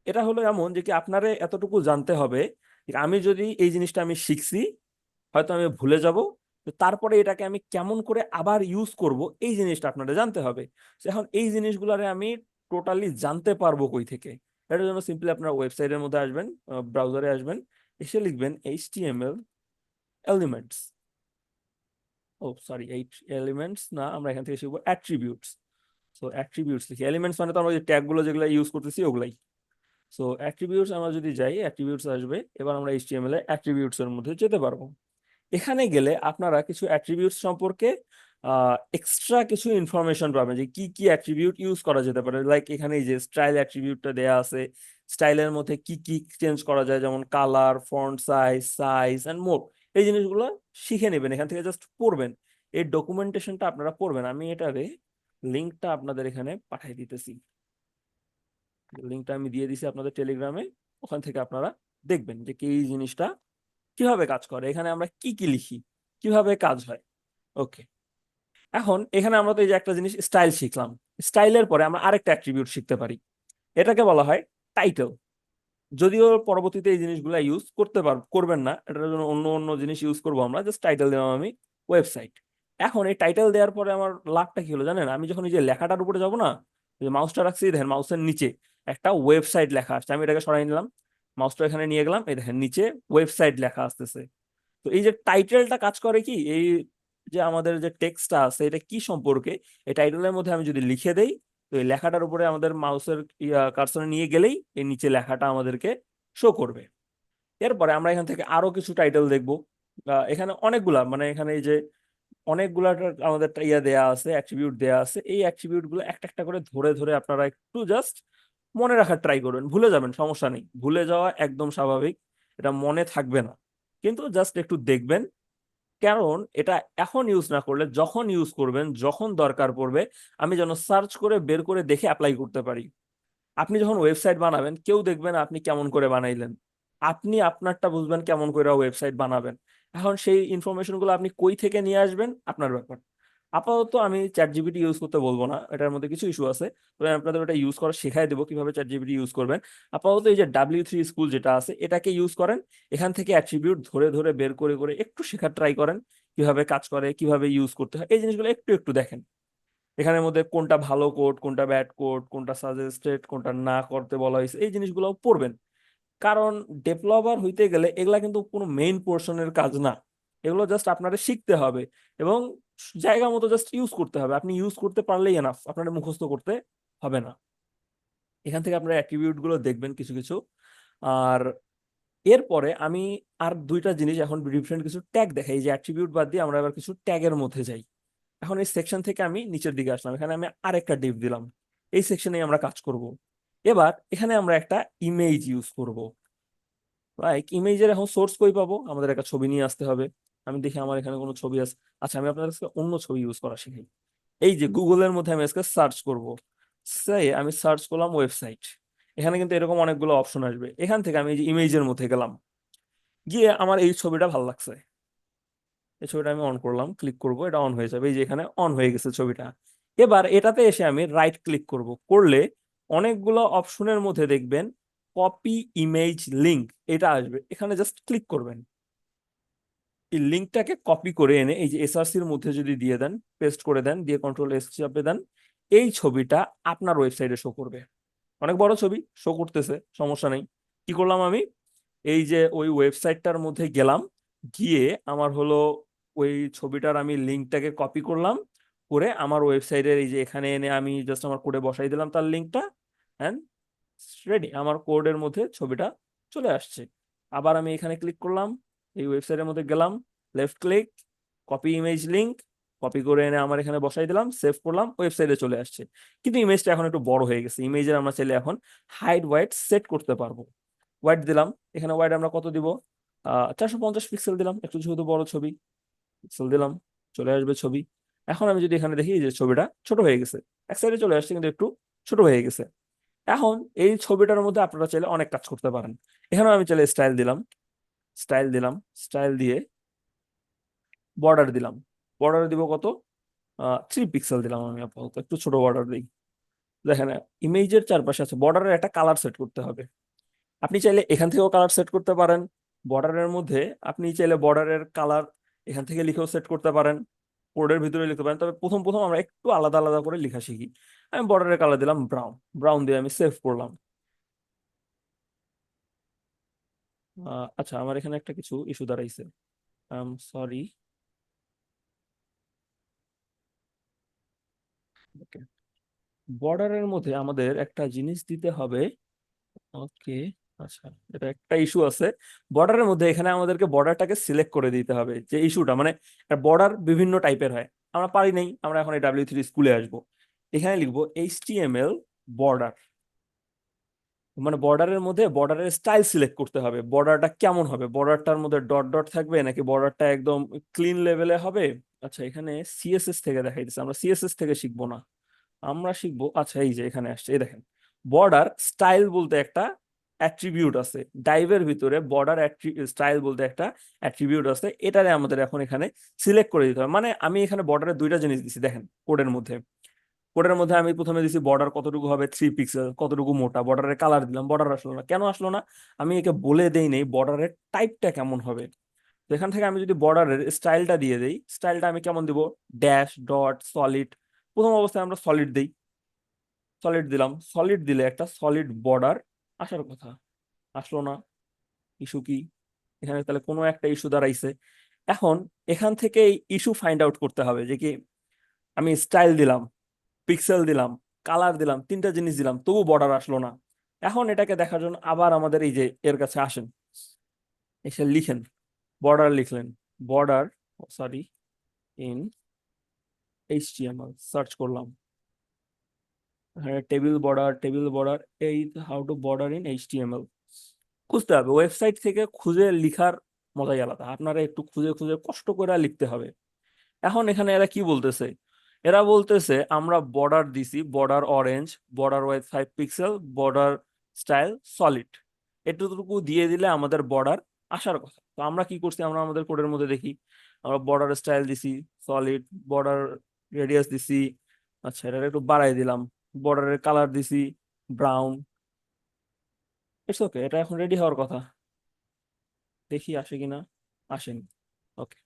[SPEAKER 1] এটা হলো এমন যে কি আপনারে এতটুকু জানতে হবে যে আমি যদি এই জিনিসটা আমি শিখছি, হয়তো আমি ভুলে যাব, তো তারপরে এটাকে আমি কেমন করে আবার ইউজ করব এই জিনিসটা আপনাদের জানতে হবে। তো এখন এই জিনিসগুলোরে আমি টোটালি জানতে পারবো কই থেকে? এটার জন্য সিম্পলি আপনার ওয়েবসাইটের মধ্যে আসবেন, ব্রাউজারে আসবেন, এসে লিখবেন HTML এলিমেন্টস। ও সরি, এই এলিমেন্টস না, আমরা এখান থেকে শিখবো অ্যাট্রিবিউটস। সো অ্যাট্রিবিউটস লিখি, এলিমেন্টস মানে তো আমরা যে ট্যাগ গুলো যেগুলো ইউজ করতেছি ওগুলাই। সো অ্যাট্রিবিউটস আমরা যদি যাই, অ্যাট্রিবিউটস আসবে, এবার আমরা HTML এ অ্যাট্রিবিউটস এর মধ্যে যেতে পারবো। এখানে গেলে আপনারা কিছু অ্যাট্রিবিউটস সম্পর্কে এক্সট্রা কিছু ইনফরমেশন পাবেন যে কি কি অ্যাট্রিবিউট ইউজ করা যেতে পারে। লাইক এখানে এই যে স্টাইল অ্যাট্রিবিউটটা দেয়া আছে, স্টাইলের মধ্যে কি কি চেঞ্জ করা যায়, যেমন colour, font size, size and more. এই জিনিসগুলো শিখে নেবেন, এখান থেকে জাস্ট পড়বেন, এই ডকুমেন্টেশনটা আপনারা পড়বেন। আমি এটারে লিঙ্কটা আপনাদের এখানে পাঠিয়ে দিতেছি, লিঙ্কটা আমি দিয়ে দিছি আপনাদের টেলিগ্রামে, ওখান থেকে আপনারা দেখবেন যে কি এই জিনিসটা কিভাবে কাজ করে, এখানে আমরা কি কি লিখি, কিভাবে কাজ হয়। ওকে, এখন এখানে আমরা তো এই যে একটা জিনিস স্টাইল শিখলাম, স্টাইলের পরে আমরা আরেকটা অ্যাট্রিবিউট শিখতে পারি, এটাকে বলা হয় টাইটেল। যদিও পরবর্তীতে এই জিনিসগুলো ইউজ করবেন না, এটার জন্য অন্য অন্য জিনিস ইউজ করবো আমরা, জাস্ট টাইটেল দিলাম আমি ওয়েবসাইট। এখন এই টাইটেল দেওয়ার পরে আমার লাভটা কি হলো জানেন? আমি যখন এই যে লেখাটার উপরে যাব না, যে মাউসটা রাখছি, দেখেন মাউসের নিচে একটা ওয়েবসাইট লেখা আসছে, আমি এটাকে সরাই নিলাম, মাউসটা এখানে নিয়ে গেলাম, এই দেখেন নিচে ওয়েবসাইট লেখা আসতেছে। তো এই যে টাইটেলটা কাজ করে কি, এই যে আমাদের যে টেক্সটটা আছে এটা কি সম্পর্কে, এই টাইটেলের মধ্যে আমি যদি লিখে দেই, তো এই লেখাটার উপরে আমাদের মাউসের কার্সর নিয়ে গেলেই এই নিচে লেখাটা আমাদেরকে শো করবে। এরপরে আমরা এখান থেকে আরো কিছু টাইটেল দেখবো। এখানে অনেকগুলা, মানে এখানে এই যে অনেকগুলা আমাদের দেয়া আছে, অ্যাট্রিবিউট দেয়া আছে, এই অ্যাট্রিবিউট গুলো একটা একটা করে ধরে ধরে আপনারা একটু জাস্ট মনে রাখার ট্রাই করবেন। ভুলে যাবেন, সমস্যা নেই, ভুলে যাওয়া একদম স্বাভাবিক, এটা মনে থাকবে না, কিন্তু জাস্ট একটু দেখবেন। কারণ এটা এখন ইউজ না করলে যখন ইউজ করবেন, যখন দরকার পড়বে, আমি যেন সার্চ করে বের করে দেখে অ্যাপ্লাই করতে পারি। আপনি যখন ওয়েবসাইট বানাবেন, কেউ দেখবেন আপনি কেমন করে বানাইলেন, আপনি আপনারটা বুঝবেন কেমন করে ওয়েবসাইট বানাবেন। এখন সেই ইনফরমেশন গুলো আপনি কই থেকে নিয়ে আসবেন আপনার ব্যাপার। আপাতত আমি চ্যাট জিপিটি ইউজ করতে বলবো না, এটার মধ্যে কিছু ইস্যু আছে, তবে আমি আপনাদের ওটা ইউজ করা শেখাই দেবো কিভাবে চ্যাট জিপিটি ইউজ করবেন। আপাতত এই যে W3 স্কুল যেটা আছে এটাকে ইউজ করেন, এখান থেকে অ্যাট্রিবিউট ধরে ধরে বের করে করে একটু শেখার ট্রাই করেন, কিভাবে কাজ করে, কিভাবে ইউজ করতে হয়, এই জিনিসগুলো একটু একটু দেখেন। এখানের মধ্যে কোনটা ভালো কোড, কোনটা ব্যাড কোড, কোনটা সাজেস্টেড, কোনটা না করতে বলা হয়েছে, এই জিনিসগুলো পড়বেন। কারণ ডেভেলপার হইতে গেলে এগুলা কিন্তু কোনো মেইন পোর্শনের কাজ না, এগুলো জাস্ট আপনারা শিখতে হবে এবং জায়গা মতো জাস্ট ইউজ করতে হবে। আপনি ইউজ করতে পারলেই এনাফ, আপনারা মুখস্থ করতে হবে না। এখান থেকে আপনারা অ্যাট্রিবিউট গুলো দেখবেন কিছু কিছু। আর এরপরে আমি আর দুইটা জিনিস এখন ডিফারেন্ট কিছু ট্যাগ দেখাই, এই যে অ্যাট্রিবিউট বাদ দিয়ে আমরা এবার কিছু ট্যাগের মধ্যে যাই। এখন এই সেকশন থেকে আমি নিচের দিকে আসলাম, এখানে আমি আরেকটা ডিপ দিলাম, এই সেকশনে আমরা কাজ করব। এবার এখানে আমরা একটা ইমেজ ইউজ করব। লাইক ইমেজের এখন সোর্স কই পাবো? আমাদের একটা ছবি নিয়ে আসতে হবে। আমি দেখি আমার এখানে কোনো ছবি আছে। আচ্ছা, আমি আপনাদের কাছে অন্য ছবি ইউজ করা শিখাই। এই যে গুগলের মধ্যে আমি আজকে সার্চ করব, আমি সার্চ করলাম ওয়েবসাইট, এখানে কিন্তু এরকম অনেকগুলো অপশন আসবে। এখান থেকে আমি এই যে ইমেজের মধ্যে গেলাম, গিয়ে আমার এই ছবিটা ভালো লাগছে, এই ছবিটা আমি অন করলাম, ক্লিক করব, এটা অন হয়ে যাবে, এই যে এখানে অন হয়ে গেছে ছবিটা। এবার এটাতে এসে আমি রাইট ক্লিক করব, করলে অনেকগুলো অপশনের মধ্যে দেখবেন কপি ইমেজ লিংক, এটা আসবে, এখানে জাস্ট ক্লিক করবেন। এই লিঙ্কটাকে কপি করে এনে এই যে এসআরসির মধ্যে যদি দিয়ে দেন, পেস্ট করে দেন, দিয়ে Ctrl+S চাপে দেন, এই ছবিটা আপনার ওয়েবসাইটে শো করবে। অনেক বড় ছবি শো করতেছে, সমস্যা নেই। কি করলাম আমি, এই যে ওই ওয়েবসাইটটার মধ্যে গেলাম, গিয়ে আমার হলো ওই ছবিটার আমি লিঙ্কটাকে কপি করলাম, করে আমার ওয়েবসাইটের এই যে এখানে এনে আমি জাস্ট আমার কোডে বসাই দিলাম তার লিঙ্কটা, এন্ড রেডি, আমার কোডের মধ্যে ছবিটা চলে আসছে। আবার আমি এখানে ক্লিক করলাম, এই ওয়েবসাইটের মধ্যে গেলাম, left click, copy image link, copy করে এনে আমার এখানে বসাই দিলাম, সেভ করলাম, ওয়েবসাইটে চলে আসছে। কিন্তু ইমেজটা এখন একটু বড় হয়ে গেছে, ইমেজের আমরা চাইলে এখন হাইট ওয়াইট সেট করতে পারবো। ওয়াইড দিলাম, এখানে ওয়াইড আমরা কত দিব, 450 পিক্সেল দিলাম, একটু যেহেতু বড় ছবি, পিক্সেল দিলাম, চলে আসবে ছবি। এখন আমি যদি এখানে দেখি এই যে ছবিটা ছোট হয়ে গেছে, এক সাইডে চলে আসছে কিন্তু একটু ছোট হয়ে গেছে। এখন এই ছবিটার মধ্যে আপনারা চাইলে অনেক কাজ করতে পারেন। এখানেও আমি চাইলে স্টাইল দিলাম, স্টাইল দিলাম, স্টাইল দিয়ে বর্ডার দিলাম। বর্ডার দিব কত, 3 পিক্সেল দিলাম আমি আপাতত, একটু ছোট বর্ডার দিই। দেখেন ইমেজের চারপাশে আছে, বর্ডারের একটা কালার সেট করতে হবে। আপনি চাইলে এখান থেকেও কালার সেট করতে পারেন বর্ডারের মধ্যে। আপনি চাইলে বর্ডারের কালার এখান থেকে লিখেও সেট করতে পারেন, কোডের ভিতরে লিখতে পারেন। তবে প্রথম প্রথম আমরা একটু আলাদা আলাদা করে লেখা শিখি। আমি বর্ডারের কালার দিলাম ব্রাউন, ব্রাউন দিয়ে আমি সেভ করলাম। আচ্ছা, আমার এখানে একটা কিছু ইস্যু দাঁড়াইছে, সরি। বর্ডারের মধ্যে আমাদের একটা জিনিস দিতে হবে। ওকে, আচ্ছা, এটা একটা ইস্যু আছে বর্ডারের মধ্যে। এখানে আমাদেরকে বর্ডারটাকে সিলেক্ট করে দিতে হবে, যে ইস্যুটা মানে বর্ডার বিভিন্ন টাইপের হয়। আমরা পারি নাই, আমরা এখন এই W3 স্কুলে আসবো, এখানে লিখবো HTML বর্ডার। মানে বর্ডারের মধ্যে বর্ডারের স্টাইল সিলেক্ট করতে হবে, বর্ডারটা কেমন হবে, বর্ডারটার মধ্যে ডট ডট থাকবে নাকি বর্ডারটা একদম ক্লিন লেভেলে হবে। আচ্ছা, এখানে CSS থেকে দেখাই দিচ্ছে, আমরা CSS থেকে শিখবো না, আমরা শিখবো। আচ্ছা, এই যে এখানে আসছে, এই দেখেন বর্ডার স্টাইল বলতে একটা অ্যাট্রিবিউট আছে, ডাইভের ভিতরে বর্ডার স্টাইল বলতে একটা অ্যাট্রিবিউট আছে, এটারে আমাদের এখন এখানে সিলেক্ট করে দিতে হবে। মানে আমি এখানে বর্ডারের দুইটা জিনিস দিছি, দেখেন কোডের মধ্যে। কোডের মধ্যে আমি প্রথমে দিছি বর্ডার কতটুকু হবে, 3 পিক্সেল, কতটুকু মোটা। বর্ডারের কালার দিলাম, বর্ডার আসলো না, কেন আসলো না? আমি একে বলে দেই নেই বর্ডারের টাইপটা কেমন হবে। তো এখান থেকে আমি যদি বর্ডারের স্টাইলটা দিয়ে দেই, স্টাইলটা আমি কেমন দিব, ড্যাশ ডট সলিড। প্রথম অবস্থায় আমরা সলিড দিই, সলিড দিলাম। সলিড দিলে একটা সলিড বর্ডার আসার কথা, আসলো না। ইস্যু কি? এখানে তাহলে কোনো একটা ইস্যু দাঁড়াইছে। এখন এখান থেকে এই ইস্যু ফাইন্ড আউট করতে হবে, যে কি আমি স্টাইল দিলাম, পিক্সেল দিলাম, কালার দিলাম, তিনটা জিনিস দিলাম, তবু বর্ডার আসলো না। এখন এটাকে দেখার জন্য আবার আমাদের এই যে এর কাছে আসেন, এসে লিখেন, বর্ডার লিখলেন, border, sorry, in HTML search করলাম, টেবিল বর্ডার, টেবিল বর্ডার, এই how to border in HTML খুঁজতে হবে। ওয়েবসাইট থেকে খুঁজে লিখার মজাই আলাদা, আপনারা একটু খুঁজে খুঁজে কষ্ট করে লিখতে হবে। এখন এখানে এরা কি বলতেছে, এরা বলতেছে আমরা বর্ডার দিছি, border orange, border wise 5 pixel, border style solid, এটুকু দিয়ে দিলে আমাদের বর্ডার আসার কথা। তো আমরা কি করছি, আমরা আমাদের কোডের মধ্যে দেখি, আমরা বর্ডার স্টাইল দিছি সলিড, বর্ডার রেডিয়াস দিছি, আচ্ছা এটা একটু বাড়াই দিলাম, বর্ডারের কালার দিছি ব্রাউন। ইটস ওকে, এটা এখন রেডি হওয়ার কথা, দেখি আসে কিনা। আসেনি, ওকে।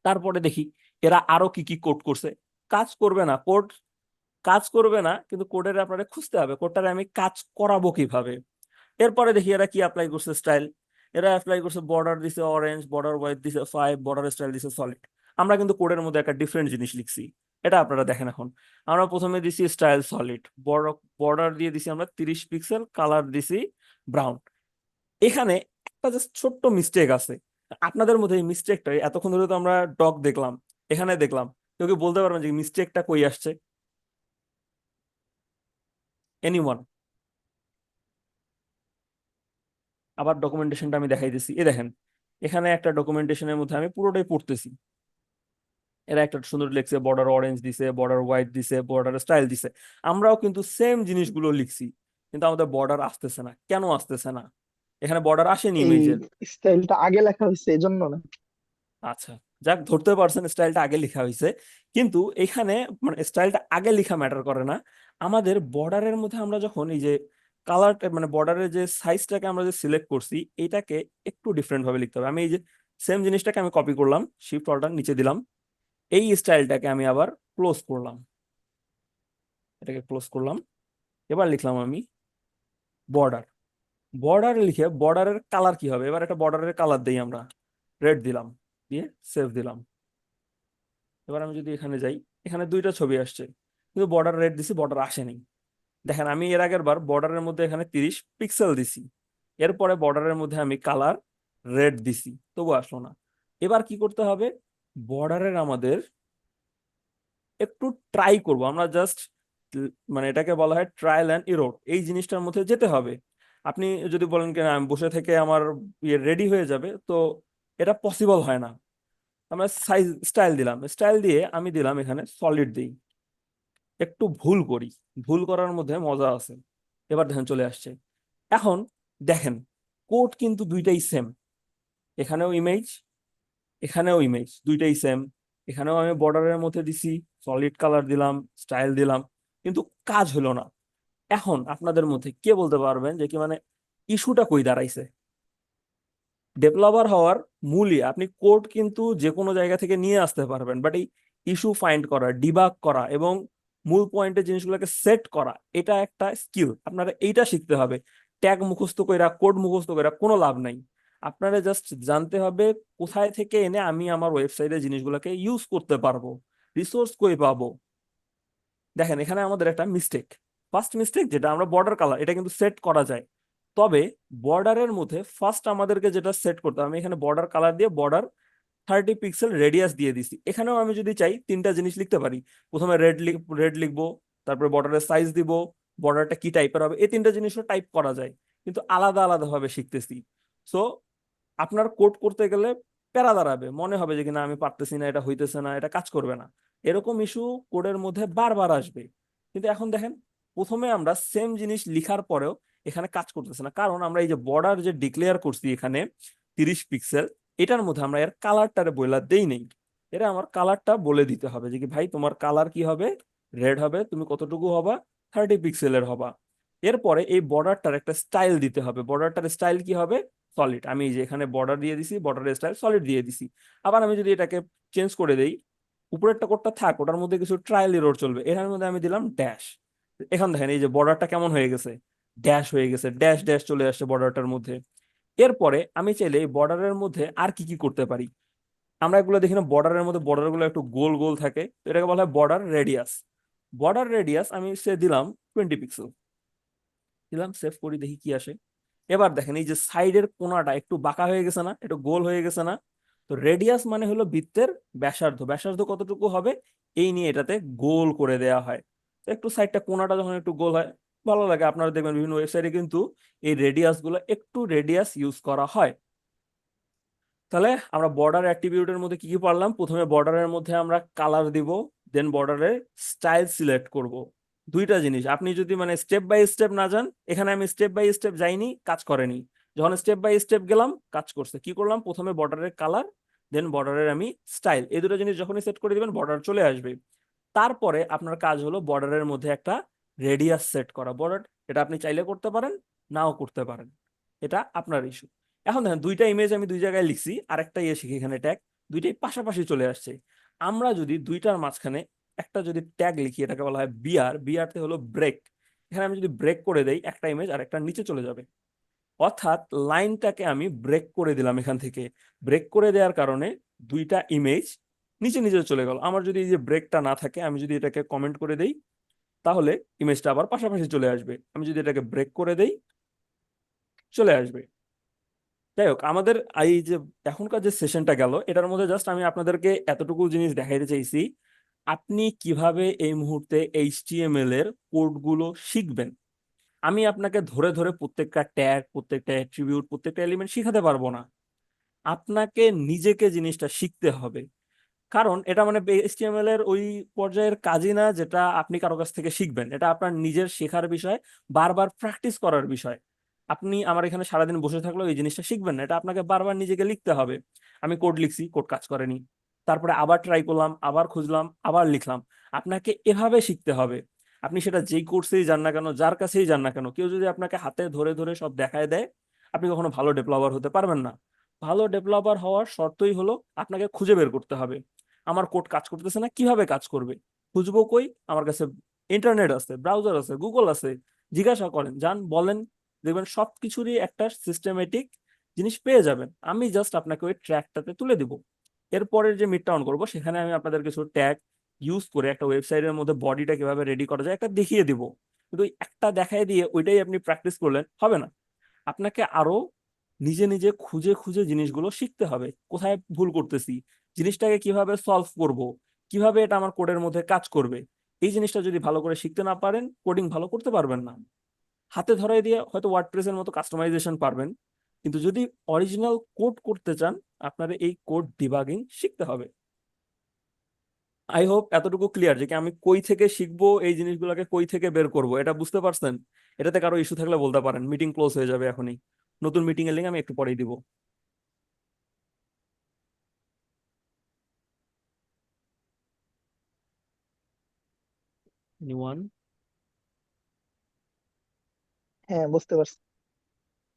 [SPEAKER 1] তারপরে দেখি এরা আরো কি কি কোড করছে। কাজ করবে না কোড, কাজ করবে না, কিন্তু কোডের আপনারা খুঁজতে হবে কোডটারে আমি কাজ করাবো কিভাবে। এরপরে দেখি এরা কি অ্যাপ্লাই করছে, স্টাইল। এরা অ্যাপ্লাই করছে বর্ডার দিছে অরেঞ্জ, বর্ডার হোয়াইট দিছে 5, বর্ডার স্টাইল দিছে সলিড। আমরা কিন্তু কোডের মধ্যে একটা ডিফারেন্ট জিনিস লিখছি, এটা আপনারা দেখেন। এখন আমরা প্রথমে দিছি স্টাইল সলিড, বর্ডার দিয়ে দিছি আমরা 30 পিক্সেল, কালার দিছি ব্রাউন। এখানে একটা জাস্ট ছোট্ট মিস্টেক আছে, আপনাদের মধ্যে এই মিস্টেকটা এতক্ষণ ধরে তো আমরা ডক দেখলাম, এখানে দেখলাম, কেউ কি বলতে পারবেন যে মিস্টেকটা কই আসছে? এনিওয়ান? আবার ডকুমেন্টেশনটা আমি দেখাই দিচ্ছি, এ দেখেন এখানে একটা ডকুমেন্টেশনের মধ্যে আমি পুরোটাই পড়তেছি, এরা একটা সুন্দর লিখছে, বর্ডার অরেঞ্জ দিছে, বর্ডার হোয়াইট দিছে, বর্ডার স্টাইল দিছে। আমরাও কিন্তু সেম জিনিসগুলো লিখছি, কিন্তু আমাদের বর্ডার আসতেছে না, কেন আসতেছে না? এখানে বর্ডার আসেনি
[SPEAKER 2] এই
[SPEAKER 1] ইমেজের।
[SPEAKER 2] স্টাইলটা আগে লেখা হয়েছে এজন্য না?
[SPEAKER 1] আচ্ছা, যাক, ধরতে পারছেন স্টাইলটা আগে লেখা হয়েছে, কিন্তু এখানে মানে স্টাইলটা আগে লেখা ম্যাটার করে না। আমাদের বর্ডারের মধ্যে আমরা যখন এই যে কালার, মানে বর্ডারের যে সাইজটাকে আমরা যে সিলেক্ট করছি, এটাকে একটু ডিফারেন্ট ভাবে লিখতে হবে। আমি এই যে সেম জিনিসটাকে আমি কপি করলাম, শিফট অল্টার নিচে দিলাম, এই স্টাইলটাকে আমি আবার ক্লোজ করলাম, এটাকে ক্লোজ করলাম। এবার লিখলাম আমি বর্ডার, বর্ডার লিখে বর্ডারের কালার কি হবে, এবার একটা বর্ডারের কালার দিই আমরা, রেড দিলাম, দিয়ে সেভ দিলাম। এবার আমি যদি এখানে যাই, এখানে দুইটা ছবি আসছে, কিন্তু বর্ডার রেড দিছি, বর্ডার আসেনি। দেখেন আমি এর আগের বার বর্ডারের মধ্যে এখানে 30 পিক্সেল দিছি, এরপরে বর্ডারের মধ্যে আমি কালার রেড দিছি, তবু আসলো না। এবার কি করতে হবে, বর্ডারের আমাদের একটু ট্রাই করব আমরা, জাস্ট মানে এটাকে বলা হয় ট্রায়াল অ্যান্ড এরর, এই জিনিসটার মধ্যে যেতে হবে। আপনি যদি বলেন কিনা আমি বসে থেকে আমার ইয়ে রেডি হয়ে যাবে, তো এটা পসিবল হয় না। আমরা সাইজ স্টাইল দিলাম, স্টাইল দিয়ে আমি দিলাম এখানে সলিড দিই, একটু ভুল করি, ভুল করার মধ্যে মজা আছে। এবার দেখেন চলে আসছে। এখন দেখেন কোড কিন্তু দুইটাই সেম, এখানেও ইমেজ, এখানেও ইমেজ, দুইটাই সেম। এখানেও আমি বর্ডারের মধ্যে দিছি, সলিড কালার দিলাম, স্টাইল দিলাম, কিন্তু কাজ হলো না। এখন আপনাদের মধ্যে কে বলতে পারবেন যে কি মানে ইস্যুটা কই দাঁড়াইছে? ডেভেলপার হওয়ার মূলই আপনি কোড কিন্তু যে কোনো জায়গা থেকে নিয়ে আসতে পারবেন, বাট এই ইস্যু ফাইন্ড করা, ডিবাগ করা এবং মূল পয়েন্টের জিনিসগুলোকে সেট করা, এটা একটা স্কিল। আপনারা এইটা শিখতে হবে। ট্যাগ মুখস্থ কইরা, কোড মুখস্থ কইরা কোনো লাভ নাই। আপনারা জাস্ট জানতে হবে কোথায় থেকে এনে আমি আমার ওয়েবসাইটে জিনিসগুলোকে ইউজ করতে পারবো, রিসোর্স কই পাবো। দেখেন এখানে আমাদের একটা মিস্টেক, ফার্স্ট মিস্টেক যেটা আমরা বর্ডার কালার, এটা কিন্তু সেট করা যায়। তবে বর্ডারের মধ্যে ফার্স্ট আমাদেরকে যেটা সেট করতে হবে, আমি এখানে বর্ডার কালার দিয়ে বর্ডার 30 পিক্সেল রেডিয়াস দিয়ে দিছি। এখানেও আমি যদি চাই তিনটা জিনিস লিখতে পারি। প্রথমে রেড লিখবো, তারপরে বর্ডারের সাইজ দিব, বর্ডারটা কি টাইপের হবে, এই তিনটা জিনিসও টাইপ করা যায়, কিন্তু আলাদা আলাদা ভাবে শিখতেছি। সো আপনার কোড করতে গেলে প্যারা দাঁড়াবে, মনে হবে যে কিনা আমি পারতেছি না, এটা হইতেছে না, এটা কাজ করবে না, এরকম ইস্যু কোডের মধ্যে বারবার আসবে। কিন্তু এখন দেখেন প্রথমে আমরা সেম জিনিস লিখার পরেও এখানে কাজ করতেছে না, কারণ আমরা এই যে বর্ডার যে ডিক্লেয়ার করছি এখানে 30 পিক্সেল, এটার মধ্যে আমরা এর কালারটারে বইলা দেই নেই। এরা আমার কালারটা বলে দিতে হবে যে কি ভাই তোমার কালার কি হবে, রেড হবে, তুমি কতটুকু হবা, 30 পিক্সেলের হবা। এরপরে এই বর্ডারটার একটা স্টাইল দিতে হবে, বর্ডারটার স্টাইল কি হবে, সলিড। আমি এই যে এখানে বর্ডার দিয়ে দিছি, বর্ডারের স্টাইল সলিড দিয়ে দিছি। আবার আমি যদি এটাকে চেঞ্জ করে দেই, উপরেরটা কোডটা থাক, ওটার মধ্যে কিছু ট্রায়াল এরর চলবে, এখানের মধ্যে আমি দিলাম ড্যাশ। এখন দেখেন এই যে বর্ডারটা কেমন হয়ে গেছে, ড্যাশ হয়ে গেছে, ড্যাশ ড্যাশ চলে আসছে বর্ডারটার মধ্যে। এরপরে আমি চাইলে এই বর্ডারের মধ্যে আর কি কি করতে পারি। আমরা এগুলো দেখি না, বর্ডারের মধ্যে বর্ডার গুলো একটু গোল গোল থাকে, তো এটাকে বলা হয় বর্ডার রেডিয়াস। বর্ডার রেডিয়াস আমি সে দিলাম 20 পিক্সেল, দিলাম, সেভ করি, দেখি কি আসে। এবার দেখেন এই যে সাইডের কোণাটা একটু বাঁকা হয়ে গেছে না, একটু গোল হয়ে গেছে না? তো রেডিয়াস মানে হলো বৃত্তের ব্যাসার্ধ, ব্যাসার্ধ কতটুকু হবে এই নিয়ে এটাতে গোল করে দেয়া হয়। তো একটু সাইডটা কোণাটা যখন একটু গোল হয় ভালো লাগে। আপনারা দেখবেন বিভিন্ন ওয়েবসাইটে কিন্তু এই রেডিয়াস গুলো একটু রেডিয়াস ইউজ করা হয়। তাহলে আমরা বর্ডার অ্যাট্রিবিউটের মধ্যে কি কি পারলাম? প্রথমে বর্ডারের মধ্যে আমরা কালার দিব, দেন বর্ডারের স্টাইল সিলেক্ট করব। দুইটা জিনিস, আপনি যদি মানে স্টেপ বাই স্টেপ না যান, এখানে আমি স্টেপ বাই স্টেপ যাইনি, কাজ করেনি। যখন স্টেপ বাই স্টেপ গেলাম কাজ করছে। কি করলাম? প্রথমে বর্ডারের কালার, দেন বর্ডারের আমি স্টাইল, এই দুটো জিনিস যখনই সেট করে দিবেন বর্ডার চলে আসবে। তারপরে আপনার কাজ হলো বর্ডারের মধ্যে একটা রেডিয়াস সেট করা। বর্ডার এটা আপনি চাইলে করতে পারেন, নাও করতে পারেন, এটা আপনার ইস্যু। এখন দেখেন দুইটা ইমেজ আমি দুই জায়গায় লিখছি, আরেকটা ইয়ে শিখি এখানে ট্যাগ, দুইটাই পাশাপাশি চলে আসছে। আমরা যদি দুইটার মাঝখানে একটা যদি ট্যাগ লিখি, এটাকে বলা হয় বিআর, বিআরতে হলো ব্রেক। এখানে আমি যদি ব্রেক করে দেই, একটা ইমেজ আর একটা নিচে চলে যাবে। অর্থাৎ লাইনটাকে আমি ব্রেক করে দিলাম, এখান থেকে ব্রেক করে দেওয়ার কারণে দুইটা ইমেজ নিচে নিচে চলে গেল। আমার যদি এই যে ব্রেকটা না থাকে, আমি যদি এটাকে কমেন্ট করে দেই, তাহলে ইমেজটা আবার পাশাপাশি চলে আসবে। আমি যদি এটাকে ব্রেক করে দেই, চলে আসবে। যাই হোক, আমাদের এই যে এখনকার যে সেশনটা গেল, এটার মধ্যে জাস্ট আমি আপনাদেরকে এতটুকু জিনিস দেখাইতে চাইছি, আপনি কিভাবে এই মুহূর্তে এইচটিএমএল এর কোডগুলো শিখবেন। আমি আপনাকে ধরে ধরে প্রত্যেকটা ট্যাগ, প্রত্যেকটা অ্যাট্রিবিউট, প্রত্যেকটা এলিমেন্ট শিখাতে পারবো না। আপনাকে নিজেকে জিনিসটা শিখতে হবে, কারণ এটা মানে এইচটিএমএল এর ওই পর্যায়ের কাজই না যেটা আপনি কারো কাছ থেকে শিখবেন। এটা আপনার নিজের শেখার বিষয়, বারবার প্র্যাকটিস করার বিষয়। আপনি আমার এখানে সারাদিন বসে থাকলেও এই জিনিসটা শিখবেন না, এটা আপনাকে বারবার নিজেকে লিখতে হবে। আমি কোড লিখছি, কোড কাজ করেনি, তারপরে আবার ট্রাই করলাম, আবার খুঁজলাম, আবার লিখলাম। আপনাকে এভাবে শিখতে হবে। আপনি সেটা যেই কোর্সেই যান না কেন, যার কাছেই যান না কেন, কেউ যদি আপনাকে হাতে ধরে ধরে সব দেখায় দেয়, আপনি কখনো ভালো ডেভেলপার হতে পারবেন না। ভালো ডেভেলপার হওয়ার শর্তই হলো আপনাকে খুঁজে বের করতে হবে আমার কোড কাজ করতেছে না, কিভাবে কাজ করবে। খুঁজবো কই? আমার কাছে ইন্টারনেট আছে, ব্রাউজার আছে, গুগল আছে, জিজ্ঞাসা করেন, যান বলেন, দেখবেন সবকিছুরই একটা সিস্টেমেটিক জিনিস পেয়ে যাবেন। আমি জাস্ট আপনাকে ওই ট্র্যাকটাতে তুলে দিব। এরপরের যে মিডটা অন করবো, সেখানে আমি আপনাদের কিছু ট্যাগ ইউজ করে একটা ওয়েবসাইটের মধ্যে বডিটা কিভাবে রেডি করা যায় একটা দেখিয়ে দিব। কিন্তু ওই একটা দেখায় দিয়ে ওইটাই আপনি প্র্যাকটিস করলেন হবে না। আপনাকে আরো নিজে নিজে খুঁজে খুঁজে জিনিসগুলো শিখতে হবে, কোথায় ভুল করতেছি, জিনিসটাকে কিভাবে সলভ করব, কিভাবে এটা আমার কোডের মধ্যে কাজ করবে। এই জিনিসটা যদি ভালো করে শিখতে না পারেন, কোডিং ভালো করতে পারবেন না। হাতে ধরাই দিয়ে হয়তো ওয়ার্ডপ্রেসের মতো কাস্টমাইজেশন পারবেন, কিন্তু যদি অরিজিনাল কোড করতে চান আপনারা এই কোড ডিবাগিং শিখতে হবে। আই হোপ এতটুকু ক্লিয়ার যে কি আমি কই থেকে শিখবো এই জিনিসগুলোকে কই থেকে বের করব এটা বুঝতে পারছেন। এটাতে কারো ইস্যু থাকলে বলতে পারেন, মিটিং ক্লোজ হয়ে যাবে এখনই। নতুন মিটিং এর লিঙ্ক আমি একটু পরেই দিব। এনিওয়ান?
[SPEAKER 2] হ্যাঁ, বুঝতে পারছি।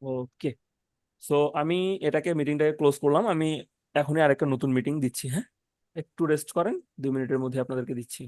[SPEAKER 1] ওকে, সো আমি এটাকে মিটিংটাকে ক্লোজ করলাম। আমি এখনই আরেকটা নতুন মিটিং দিচ্ছি, হ্যাঁ? একটু রেস্ট করেন, 2 মিনিটের মধ্যে আপনাদেরকে দিচ্ছি।